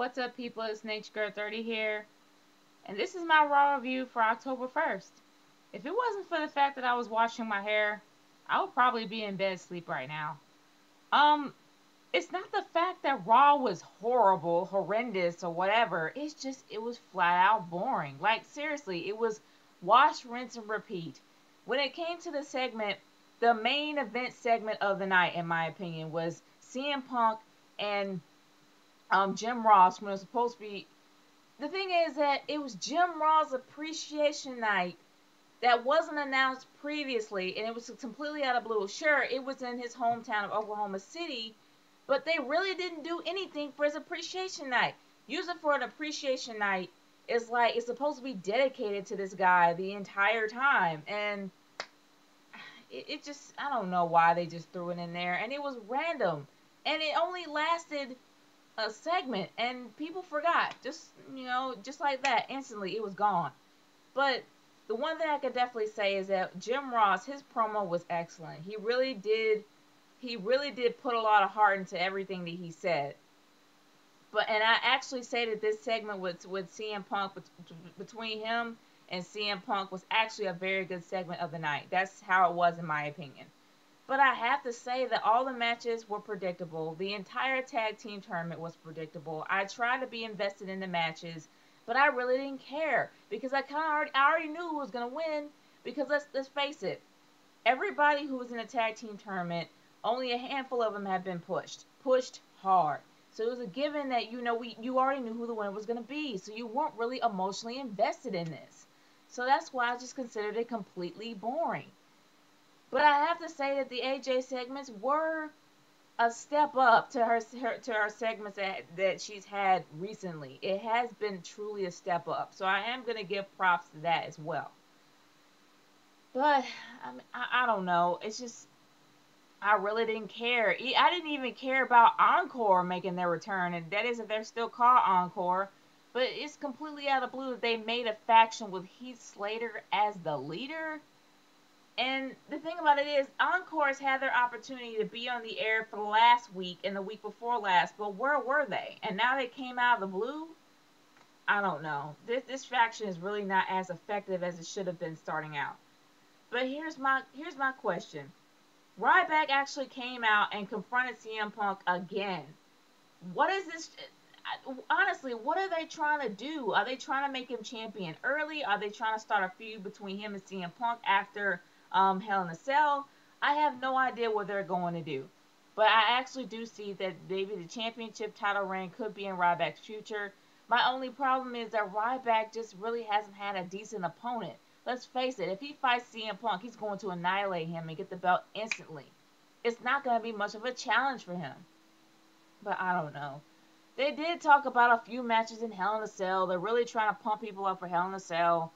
What's up, people? It's Girl 30 here, and this is my Raw review for October 1st. If it wasn't for the fact that I was washing my hair, I would probably be in bed asleep right now. Um, it's not the fact that Raw was horrible, horrendous, or whatever. It's just, it was flat out boring. Like, seriously, it was wash, rinse, and repeat. When it came to the segment, the main event segment of the night, in my opinion, was CM Punk and Jim Ross when it was supposed to be. The thing is that it was Jim Ross' appreciation night that wasn't announced previously, and it was completely out of blue. Sure, it was in his hometown of Oklahoma City, but they really didn't do anything for his appreciation night. Usually for an appreciation night, it's like it's supposed to be dedicated to this guy the entire time, and it just, I don't know why they just threw it in there, and it was random, and it only lasted a segment, and people forgot, just like that, instantly it was gone. But the one thing I could definitely say is that Jim Ross, his promo was excellent. He really did put a lot of heart into everything that he said. And I actually say that this segment with CM Punk, between him and CM Punk, was actually a very good segment of the night. That's how it was in my opinion. But I have to say that all the matches were predictable. The entire tag team tournament was predictable. I tried to be invested in the matches, but I really didn't care because I already knew who was gonna win. Because let's face it, everybody who was in a tag team tournament, only a handful of them have been pushed hard. So it was a given that you already knew who the winner was gonna be. So you weren't really emotionally invested in this. So that's why I just considered it completely boring. But I have to say that the AJ segments were a step up to her segments that she's had recently. It has been truly a step up. So I am gonna give props to that as well. But I don't know. It's just I really didn't care. I didn't even care about Encore making their return, and that is if they're still called Encore. But it's completely out of blue that they made a faction with Heath Slater as the leader. And the thing about it is, Encore's had their opportunity to be on the air for last week and the week before last, but where were they? And now they came out of the blue? I don't know. This faction is really not as effective as it should have been starting out. But here's my question. Ryback actually came out and confronted CM Punk again. What is this? Honestly, what are they trying to do? Are they trying to make him champion early? Are they trying to start a feud between him and CM Punk after Hell in a Cell? I have no idea what they're going to do. But I actually do see that maybe the championship title reign could be in Ryback's future. My only problem is that Ryback just really hasn't had a decent opponent. Let's face it, if he fights CM Punk, he's going to annihilate him and get the belt instantly. It's not going to be much of a challenge for him. But I don't know. They did talk about a few matches in Hell in a Cell. They're really trying to pump people up for Hell in a Cell.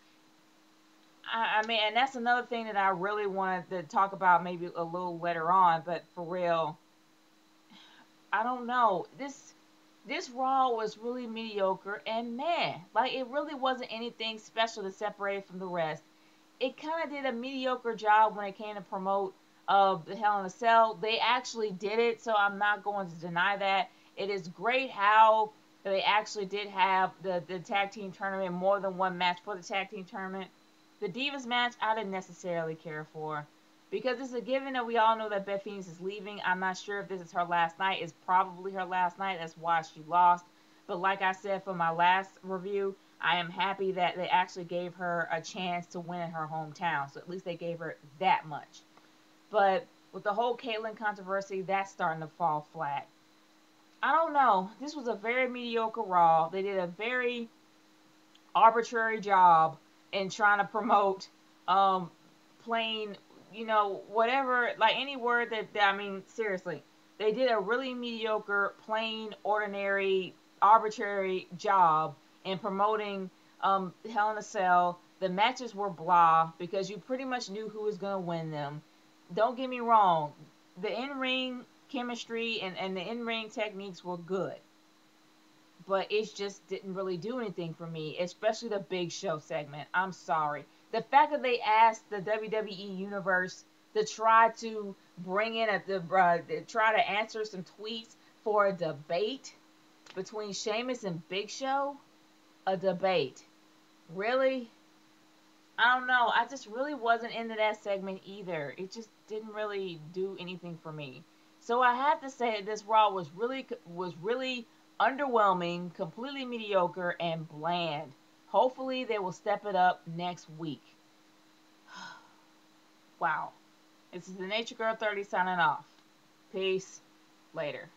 I mean, and that's another thing that I really wanted to talk about maybe a little later on. But for real, I don't know. This Raw was really mediocre and meh. Like, it really wasn't anything special to separate it from the rest. It kind of did a mediocre job when it came to promote the Hell in a Cell. They actually did it, so I'm not going to deny that. It is great how they actually did have the tag team tournament, more than one match for the tag team tournament. The Divas match, I didn't necessarily care for. Because it's a given that we all know that Beth Phoenix is leaving. I'm not sure if this is her last night. It's probably her last night. That's why she lost. But like I said for my last review, I am happy that they actually gave her a chance to win in her hometown. So at least they gave her that much. But with the whole Caitlyn controversy, that's starting to fall flat. I don't know. This was a very mediocre Raw. They did a very arbitrary job in trying to promote plain, whatever, like any word I mean, seriously. They did a really mediocre, plain, ordinary, arbitrary job in promoting Hell in a Cell. The matches were blah because you pretty much knew who was going to win them. Don't get me wrong. The in-ring chemistry and the in-ring techniques were good. But it just didn't really do anything for me, especially the Big Show segment. I'm sorry. The fact that they asked the WWE Universe to try to bring in try to answer some tweets for a debate, between Sheamus and Big Show, a debate. Really? I don't know. I just really wasn't into that segment either. It just didn't really do anything for me. So I have to say this Raw was really underwhelming, completely mediocre, and bland. Hopefully they will step it up next week. Wow. This is the Nature Girl 30 signing off. Peace. Later.